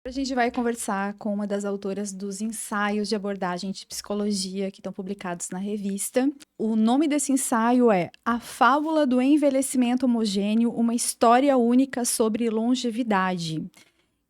A gente vai conversar com uma das autoras dos ensaios de abordagem de psicologia que estão publicados na revista. O nome desse ensaio é A Fábula do Envelhecimento Homogêneo, uma história única sobre longevidade,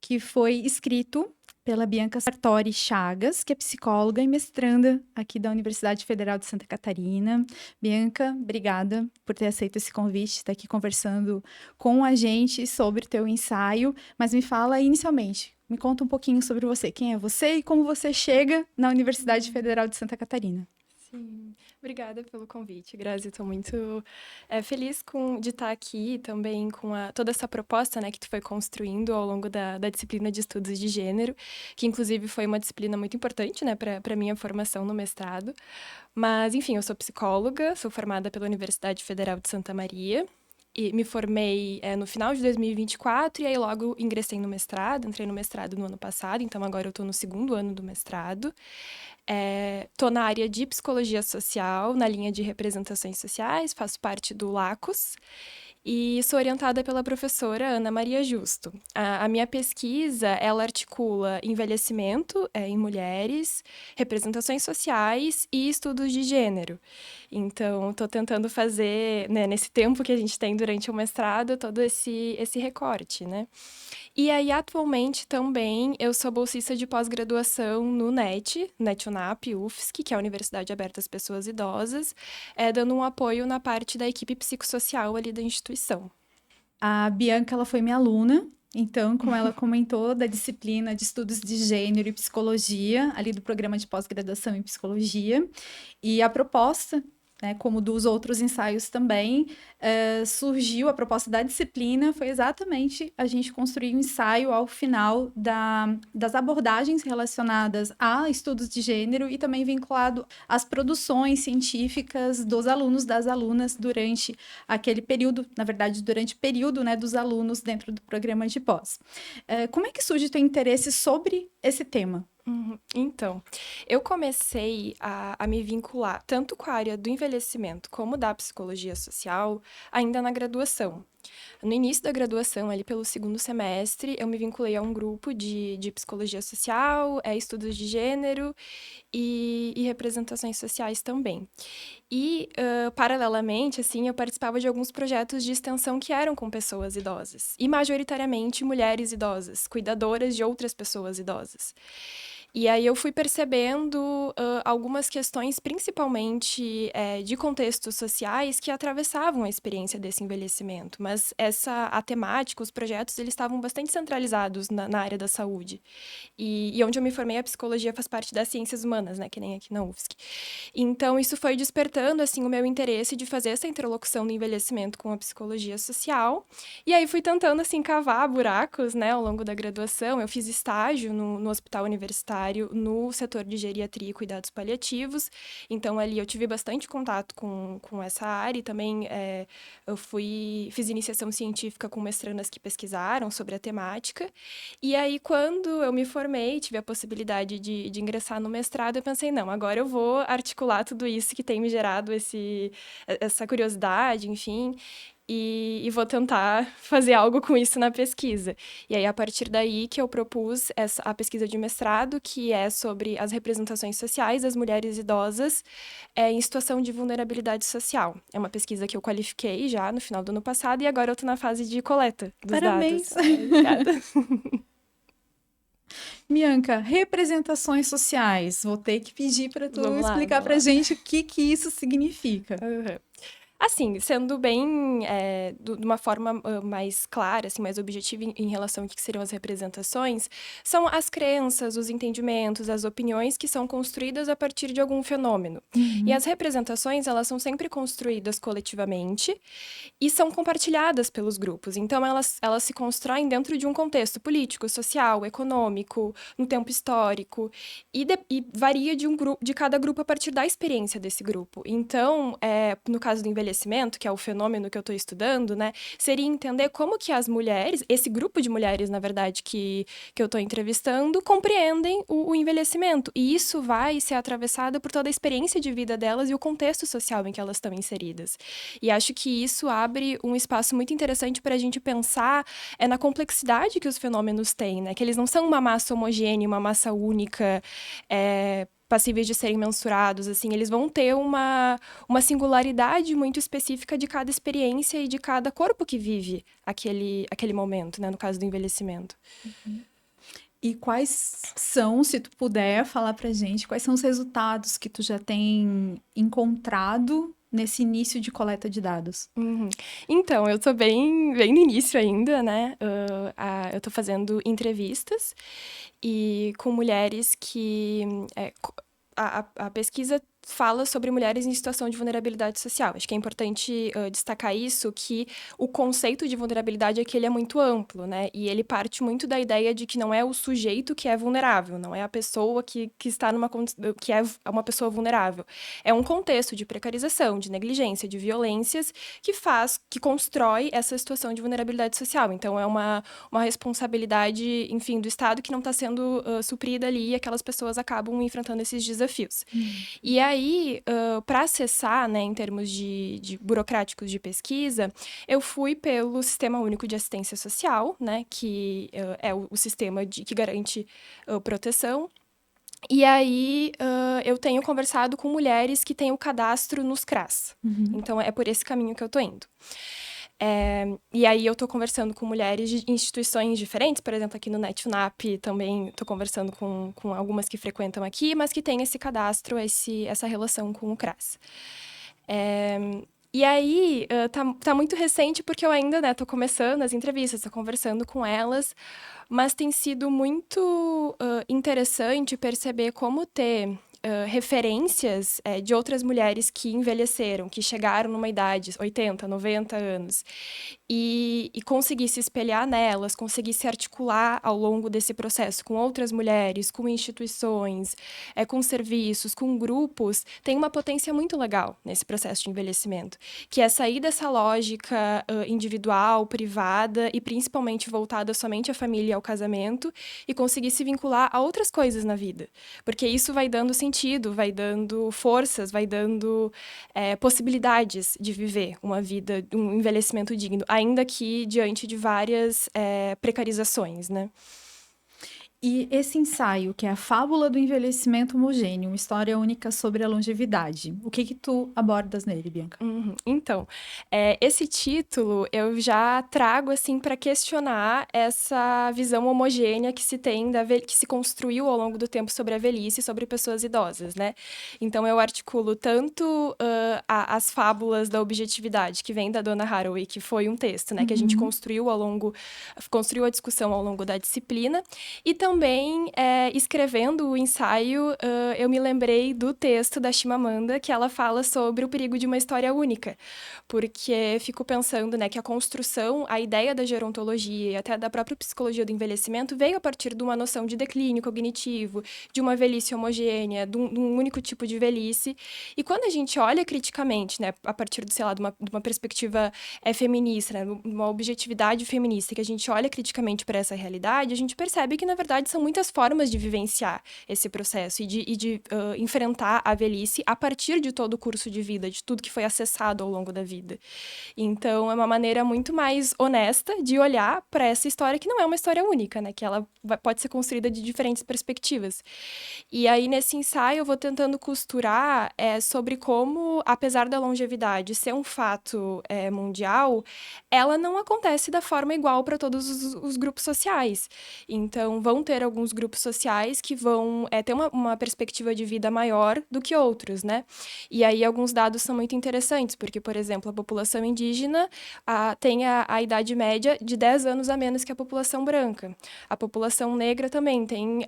que foi escrito pela Bianca Sartori Chagas, que é psicóloga e mestranda aqui da Universidade Federal de Santa Catarina. Bianca, obrigada por ter aceito esse convite, estar aqui conversando com a gente sobre o teu ensaio. Mas me fala inicialmente, me conta um pouquinho sobre você. Quem é você e como você chega na Universidade Federal de Santa Catarina? Sim, obrigada pelo convite, Grazi. Estou muito feliz de estar aqui também com toda essa proposta, né, que tu foi construindo ao longo da disciplina de estudos de gênero, que inclusive foi uma disciplina muito importante, né, para minha formação no mestrado. Mas, enfim, eu sou psicóloga, sou formada pela Universidade Federal de Santa Maria e me formei no final de 2024 e aí logo ingressei no mestrado, entrei no mestrado no ano passado, então agora eu estou no segundo ano do mestrado. Tô na área de psicologia social, na linha de representações sociais, faço parte do LACOS e sou orientada pela professora Ana Maria Justo. A minha pesquisa, ela articula envelhecimento em mulheres, representações sociais e estudos de gênero. Então, estou tentando fazer, né, nesse tempo que a gente tem durante o mestrado, todo esse recorte, né? E aí, atualmente, também, eu sou bolsista de pós-graduação no NET-UNAP, UFSC, que é a Universidade Aberta às Pessoas Idosas, dando um apoio na parte da equipe psicossocial ali da instituição. A Bianca, ela foi minha aluna, então, como ela comentou, da disciplina de estudos de gênero e psicologia, ali do programa de pós-graduação em psicologia. E a proposta, né, como dos outros ensaios também, surgiu a proposta da disciplina, foi exatamente a gente construir um ensaio ao final das abordagens relacionadas a estudos de gênero e também vinculado às produções científicas dos alunos, das alunas, durante aquele período, na verdade, durante o período, né, dos alunos dentro do programa de pós. Como é que surge o teu interesse sobre esse tema? Então, eu comecei a me vincular tanto com a área do envelhecimento como da psicologia social ainda na graduação. No início da graduação, ali pelo segundo semestre, eu me vinculei a um grupo de psicologia social, estudos de gênero e representações sociais também. E, paralelamente, assim, eu participava de alguns projetos de extensão que eram com pessoas idosas, e majoritariamente mulheres idosas, cuidadoras de outras pessoas idosas. E aí eu fui percebendo algumas questões, principalmente de contextos sociais, que atravessavam a experiência desse envelhecimento. Mas a temática, os projetos, eles estavam bastante centralizados na área da saúde. E onde eu me formei, a psicologia faz parte das ciências humanas, né? Que nem aqui na UFSC. Então, isso foi despertando, assim, o meu interesse de fazer essa interlocução do envelhecimento com a psicologia social. E aí fui tentando, assim, cavar buracos, né? Ao longo da graduação. Eu fiz estágio no hospital universitário, no setor de geriatria e cuidados paliativos. Então, ali eu tive bastante contato com essa área. E também eu fiz iniciação científica com mestrandas que pesquisaram sobre a temática. E aí, quando eu me formei, tive a possibilidade de ingressar no mestrado, eu pensei, não, agora eu vou articular tudo isso que tem me gerado essa curiosidade, enfim, e vou tentar fazer algo com isso na pesquisa. E aí, a partir daí que eu propus a pesquisa de mestrado, que é sobre as representações sociais das mulheres idosas em situação de vulnerabilidade social. É uma pesquisa que eu qualifiquei já no final do ano passado, e agora eu estou na fase de coleta dos dados. Parabéns! Ai, obrigada. Bianca, representações sociais. Vou ter que pedir para tu Vamos lá, explicar vamos pra lá. gente o que que isso significa. Aham. Assim, sendo bem, de uma forma mais clara, assim, mais objetiva em relação ao que seriam as representações, são as crenças, os entendimentos, as opiniões que são construídas a partir de algum fenômeno. E Uhum. as representações, elas são sempre construídas coletivamente e são compartilhadas pelos grupos. Então, elas se constroem dentro de um contexto político, social, econômico, no tempo histórico, e varia de cada grupo a partir da experiência desse grupo. Então, no caso do envelhecimento, envelhecimento, que é o fenômeno que eu estou estudando, né, seria entender como que as mulheres, esse grupo de mulheres, na verdade, que eu estou entrevistando, compreendem o envelhecimento. E isso vai ser atravessado por toda a experiência de vida delas e o contexto social em que elas estão inseridas. E acho que isso abre um espaço muito interessante para a gente pensar na complexidade que os fenômenos têm, né? Que eles não são uma massa homogênea, uma massa única, passíveis de serem mensurados, assim, eles vão ter uma singularidade muito específica de cada experiência e de cada corpo que vive aquele momento, né? No caso do envelhecimento. E quais são, se tu puder falar pra gente, quais são os resultados que tu já tem encontrado nesse início de coleta de dados? Então, eu tô bem no início ainda, né? Eu tô fazendo entrevistas e com mulheres que... a pesquisa fala sobre mulheres em situação de vulnerabilidade social. Acho que é importante destacar isso, que o conceito de vulnerabilidade é que ele é muito amplo, né? E ele parte muito da ideia de que não é o sujeito que é vulnerável, não é a pessoa que está que é uma pessoa vulnerável. É um contexto de precarização, de negligência, de violências que constrói essa situação de vulnerabilidade social. Então, é uma responsabilidade, enfim, do Estado que não está sendo suprida ali e aquelas pessoas acabam enfrentando esses desafios. E aí, para acessar, né, em termos de burocráticos de pesquisa, eu fui pelo Sistema Único de Assistência Social, né, que é o sistema que garante proteção. E aí, eu tenho conversado com mulheres que têm o cadastro nos CRAS. Então, é por esse caminho que eu tô indo. E aí eu tô conversando com mulheres de instituições diferentes, por exemplo, aqui no NetUnap também tô conversando com algumas que frequentam aqui, mas que têm esse cadastro, essa relação com o CRAS. E aí, tá muito recente porque eu ainda, né, tô começando as entrevistas, tô conversando com elas, mas tem sido muito interessante perceber como ter referências de outras mulheres que envelheceram, que chegaram numa idade, 80, 90 anos, e conseguir se espelhar nelas, conseguir se articular ao longo desse processo com outras mulheres, com instituições, com serviços, com grupos, tem uma potência muito legal nesse processo de envelhecimento, que é sair dessa lógica individual, privada e principalmente voltada somente à família e ao casamento e conseguir se vincular a outras coisas na vida, porque isso vai dando sentido, vai dando forças, vai dando possibilidades de viver uma vida, um envelhecimento digno, ainda que diante de várias precarizações, né? E esse ensaio, que é a Fábula do Envelhecimento Homogêneo, uma história única sobre a longevidade, o que tu abordas nele, Bianca? Então, esse título eu já trago assim para questionar essa visão homogênea que se tem que se construiu ao longo do tempo sobre a velhice e sobre pessoas idosas, né? Então eu articulo tanto as fábulas da objetividade que vem da Donna Haraway, que foi um texto, né, que a gente construiu a discussão ao longo da disciplina, e também escrevendo o ensaio, eu me lembrei do texto da Chimamanda, que ela fala sobre o perigo de uma história única, porque fico pensando, né, que a construção, a ideia da gerontologia e até da própria psicologia do envelhecimento veio a partir de uma noção de declínio cognitivo, de uma velhice homogênea, de um único tipo de velhice, e quando a gente olha criticamente, né, a partir de, sei lá, de uma perspectiva feminista, né, uma objetividade feminista, que a gente olha criticamente para essa realidade, a gente percebe que, na verdade, são muitas formas de vivenciar esse processo e de enfrentar a velhice a partir de todo o curso de vida, de tudo que foi acessado ao longo da vida. Então, é uma maneira muito mais honesta de olhar para essa história, que não é uma história única, né? Que ela pode ser construída de diferentes perspectivas. E aí, nesse ensaio, eu vou tentando costurar sobre como, apesar da longevidade ser um fato mundial, ela não acontece da forma igual para todos os grupos sociais. Então, vão ter alguns grupos sociais que vão ter uma perspectiva de vida maior do que outros, né? E aí, alguns dados são muito interessantes, porque, por exemplo, a população indígena tem a idade média de 10 anos a menos que a população branca. A população população negra também tem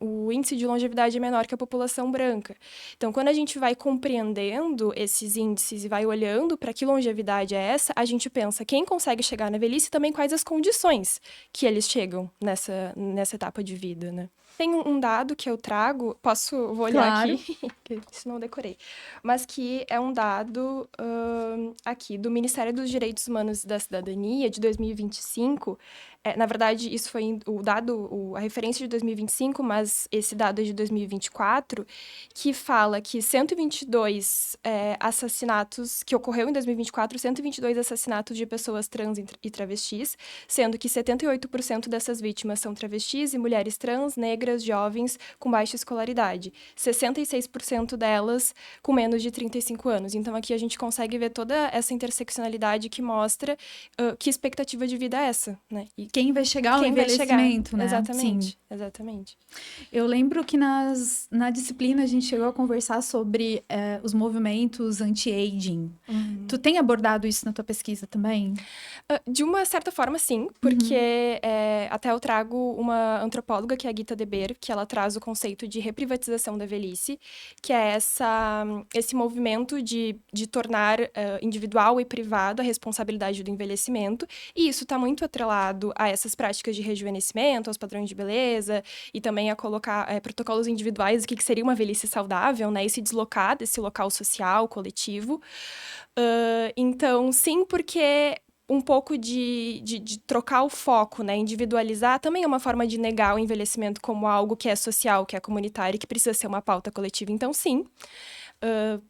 o índice de longevidade é menor que a população branca. Então, quando a gente vai compreendendo esses índices e vai olhando para que longevidade é essa, a gente pensa quem consegue chegar na velhice e também quais as condições que eles chegam nessa etapa de vida, né? Tem um dado que eu trago, vou olhar Claro. aqui, que se não decorei, mas que é um dado aqui do Ministério dos Direitos Humanos e da Cidadania de 2025. Na verdade, isso foi a referência de 2025, mas esse dado é de 2024, que fala que 122 assassinatos, que ocorreu em 2024, 122 assassinatos de pessoas trans e travestis, sendo que 78% dessas vítimas são travestis e mulheres trans, negras, jovens, com baixa escolaridade. 66% delas com menos de 35 anos. Então, aqui a gente consegue ver toda essa interseccionalidade que mostra que expectativa de vida é essa, né? E Quem vai chegar ao quem vai chegar. envelhecimento, né? Exatamente, Sim. exatamente. Eu lembro que na disciplina a gente chegou a conversar sobre os movimentos anti-aging. Tu tem abordado isso na tua pesquisa também? De uma certa forma, sim, porque até eu trago uma antropóloga, que é a Gita Deber, que ela traz o conceito de reprivatização da velhice, que é esse movimento de tornar individual e privado a responsabilidade do envelhecimento, e isso está muito atrelado a essas práticas de rejuvenescimento, aos padrões de beleza, e também a colocar protocolos individuais do que seria uma velhice saudável, né, e se deslocar desse local social, coletivo. Então, sim, porque um pouco de trocar o foco, né? Individualizar também é uma forma de negar o envelhecimento como algo que é social, que é comunitário e que precisa ser uma pauta coletiva. Então, sim,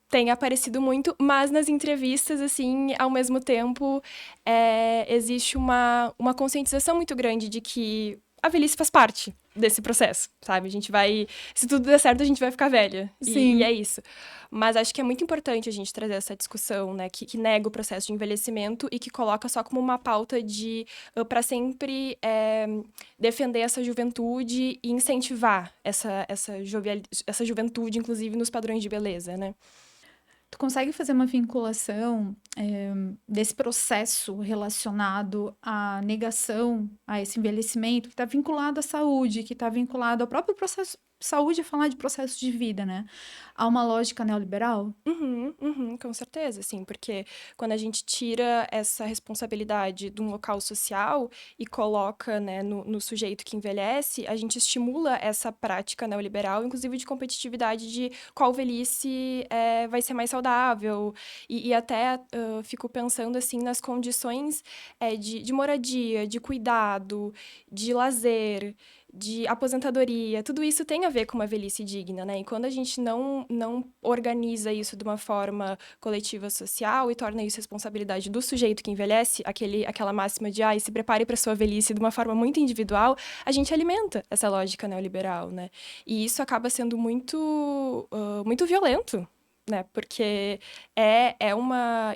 tem aparecido muito, mas nas entrevistas, assim, ao mesmo tempo, existe uma conscientização muito grande de que a velhice faz parte desse processo, sabe? A gente vai... Se tudo der certo, a gente vai ficar velha. Sim. E é isso. Mas acho que é muito importante a gente trazer essa discussão, né? Que nega o processo de envelhecimento e que coloca só como uma pauta para sempre defender essa juventude e incentivar essa juventude, inclusive, nos padrões de beleza, né? Tu consegue fazer uma vinculação desse processo relacionado à negação, a esse envelhecimento, que está vinculado à saúde, que está vinculado ao próprio processo de saúde, é falar de processo de vida, né? Há uma lógica neoliberal? Com certeza, sim, porque quando a gente tira essa responsabilidade de um local social e coloca, né, no sujeito que envelhece, a gente estimula essa prática neoliberal, inclusive de competitividade de qual velhice vai ser mais saudável, e até fico pensando, assim, nas condições de moradia, de cuidado, de lazer, de aposentadoria, tudo isso tem a ver com uma velhice digna, né? E quando a gente não organiza isso de uma forma coletiva social e torna isso responsabilidade do sujeito que envelhece, aquela máxima de se prepare para sua velhice de uma forma muito individual, a gente alimenta essa lógica neoliberal, né? E isso acaba sendo muito violento, né? Porque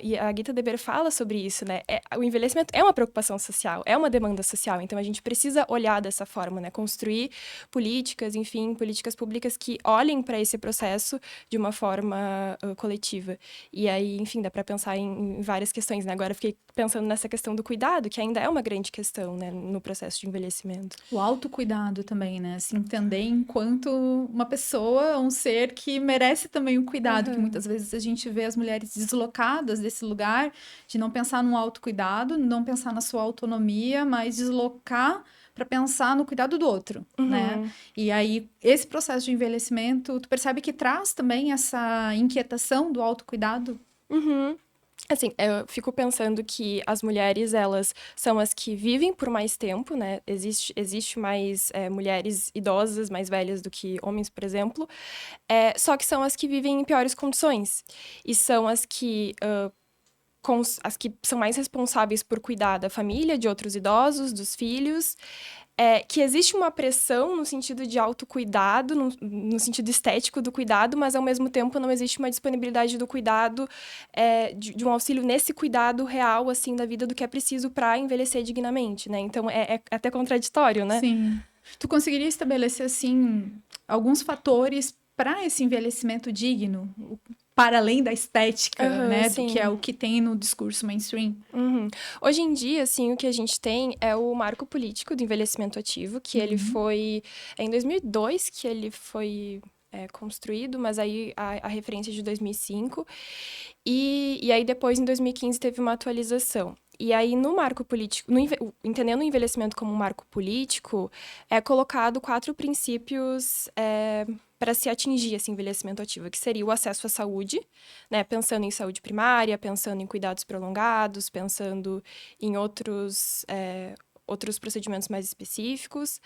e a Gita Deber fala sobre isso, né? O envelhecimento é uma preocupação social, é uma demanda social, então a gente precisa olhar dessa forma, né? Construir políticas, enfim, políticas públicas que olhem para esse processo de uma forma coletiva. E aí, enfim, dá para pensar em várias questões, né? Agora eu fiquei pensando nessa questão do cuidado, que ainda é uma grande questão, né? No processo de envelhecimento. O autocuidado também, né? Se entender enquanto uma pessoa, um ser que merece também um cuidado, que muitas vezes a gente vê as mulheres deslocadas desse lugar, de não pensar no autocuidado, não pensar na sua autonomia, mas deslocar para pensar no cuidado do outro, né? E aí, esse processo de envelhecimento, tu percebe que traz também essa inquietação do autocuidado? Assim, eu fico pensando que as mulheres, elas são as que vivem por mais tempo, né? Existe mais mulheres idosas, mais velhas do que homens, por exemplo. Só que são as que vivem em piores condições. E são as que são mais responsáveis por cuidar da família, de outros idosos, dos filhos. Que existe uma pressão no sentido de autocuidado, no sentido estético do cuidado, mas ao mesmo tempo não existe uma disponibilidade do cuidado, de um auxílio nesse cuidado real, assim, da vida do que é preciso para envelhecer dignamente, né? Então, é até contraditório, né? Sim. Tu conseguiria estabelecer, assim, alguns fatores para esse envelhecimento digno? para além da estética, né? sim. Do que é o que tem no discurso mainstream. Hoje em dia, assim, o que a gente tem é o Marco Político do Envelhecimento Ativo, que ele foi... É em 2002 que ele foi construído, mas aí a referência é de 2005. E aí depois, em 2015, teve uma atualização. E aí, no marco político, entendendo o envelhecimento como um marco político, é colocado 4 princípios para se atingir esse envelhecimento ativo, que seria o acesso à saúde, né? Pensando em saúde primária, pensando em cuidados prolongados, pensando em outros procedimentos mais específicos.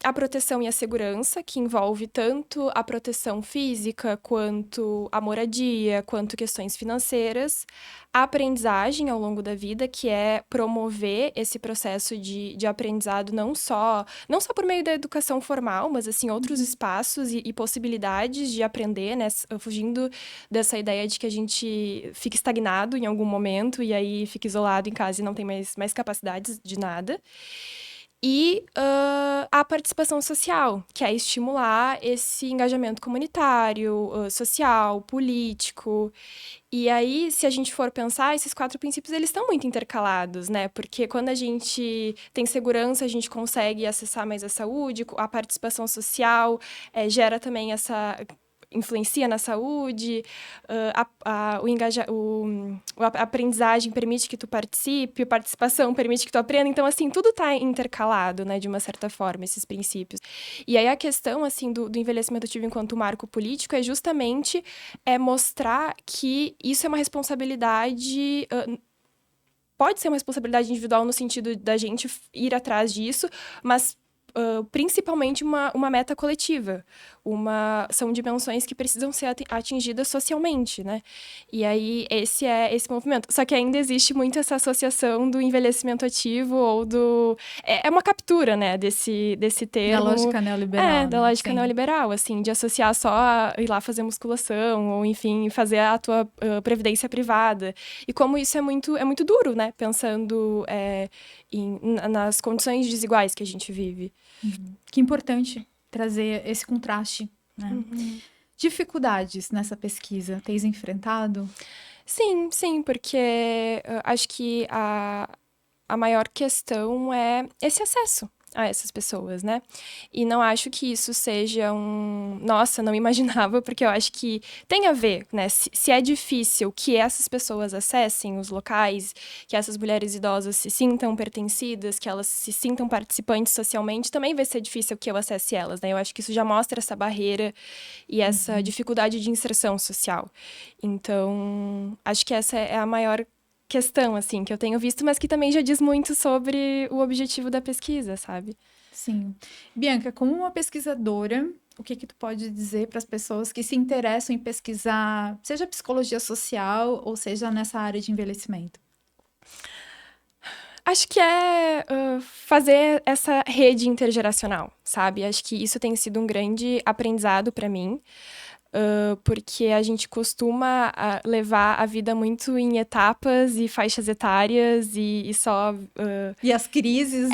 A proteção e a segurança, que envolve tanto a proteção física, quanto a moradia, quanto questões financeiras. A aprendizagem ao longo da vida, que é promover esse processo de aprendizado não só por meio da educação formal, mas assim, outros espaços e possibilidades de aprender, né? Fugindo dessa ideia de que a gente fica estagnado em algum momento e aí fica isolado em casa e não tem mais capacidades de nada. E a participação social, que é estimular esse engajamento comunitário, social, político. E aí, se a gente for pensar, esses 4 princípios, eles estão muito intercalados, né? Porque quando a gente tem segurança, a gente consegue acessar mais a saúde, a participação social gera também influencia na saúde, a aprendizagem permite que tu participe, a participação permite que tu aprenda. Então, assim, tudo está intercalado, né, de uma certa forma, esses princípios. E aí a questão, assim, do envelhecimento ativo enquanto marco político é justamente mostrar que isso é uma responsabilidade... pode ser uma responsabilidade individual no sentido da gente ir atrás disso, mas principalmente uma meta coletiva. São dimensões que precisam ser atingidas socialmente, né? E aí, esse é esse movimento. Só que ainda existe muito essa associação do envelhecimento ativo ou do... É uma captura, né, desse termo. Da lógica neoliberal. Da lógica neoliberal, assim, de associar só a ir lá fazer musculação, ou enfim, fazer a tua previdência privada. E como isso é muito duro, né? Pensando nas condições desiguais que a gente vive. Que importante trazer esse contraste, né? Dificuldades nessa pesquisa, tens enfrentado? Sim, porque acho que a maior questão é esse acesso a essas pessoas, né? E não acho que isso seja Nossa, não imaginava, porque eu acho que tem a ver, né? Se é difícil que essas pessoas acessem os locais, que essas mulheres idosas se sintam pertencidas, que elas se sintam participantes socialmente, também vai ser difícil que eu acesse elas, né? Eu acho que isso já mostra essa barreira e essa dificuldade de inserção social. Então, acho que essa é a maior questão, assim, que eu tenho visto, mas que também já diz muito sobre o objetivo da pesquisa, sabe? Sim. Bianca, como uma pesquisadora, o que tu pode dizer para as pessoas que se interessam em pesquisar, seja psicologia social ou seja nessa área de envelhecimento? Acho que é fazer essa rede intergeracional, sabe? Acho que isso tem sido um grande aprendizado para mim. Porque a gente costuma levar a vida muito em etapas e faixas etárias e só... E as crises,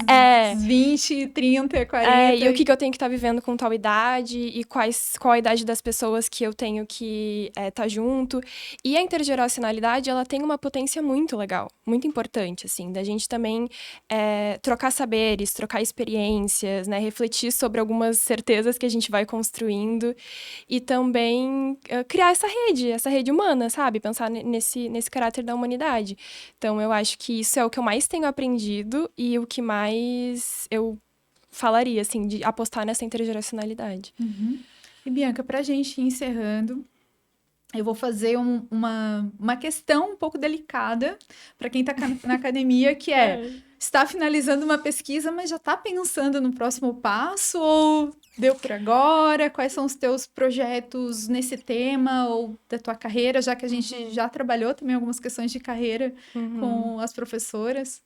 20, 30, 40... e o que eu tenho que estar vivendo com tal idade, e qual a idade das pessoas que eu tenho que estar junto. E a intergeracionalidade, ela tem uma potência muito legal, muito importante, assim, da gente também trocar saberes, trocar experiências, né, refletir sobre algumas certezas que a gente vai construindo, e também criar essa rede humana, sabe? Pensar nesse caráter da humanidade. Então, eu acho que isso é o que eu mais tenho aprendido e o que mais eu falaria, assim, de apostar nessa intergeracionalidade. E, Bianca, pra gente ir encerrando, eu vou fazer uma questão um pouco delicada para quem está na academia, que está finalizando uma pesquisa, mas já está pensando no próximo passo, ou deu por agora? Quais são os teus projetos nesse tema, ou da tua carreira, já que a gente já trabalhou também algumas questões de carreira com as professoras?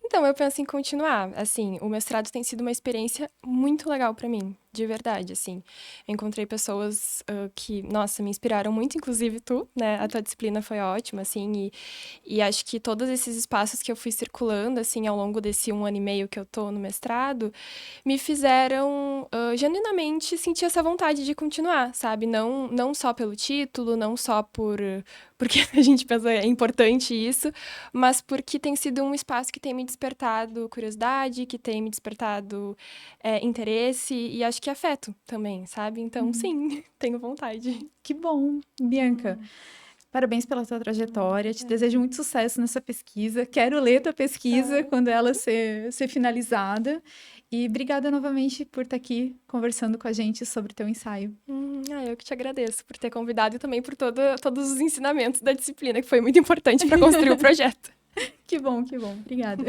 Então, eu penso em continuar. Assim, o mestrado tem sido uma experiência muito legal para mim. De verdade, assim. Eu encontrei pessoas que, nossa, me inspiraram muito, inclusive tu, né? A tua disciplina foi ótima, assim, e acho que todos esses espaços que eu fui circulando, assim, ao longo desse 1 ano e meio que eu tô no mestrado, me fizeram genuinamente sentir essa vontade de continuar, sabe? Não só pelo título, não só porque a gente pensa é importante isso, mas porque tem sido um espaço que tem me despertado curiosidade, que tem me despertado interesse e acho que afeto também, sabe? Então, sim, tenho vontade. Que bom, Bianca. Parabéns pela tua trajetória. Te desejo muito sucesso nessa pesquisa. Quero ler tua pesquisa quando ela ser finalizada. E obrigada novamente por estar aqui conversando com a gente sobre o teu ensaio. Eu que te agradeço por ter convidado e também por todos os ensinamentos da disciplina, que foi muito importante para construir o projeto. Que bom, que bom. Obrigada.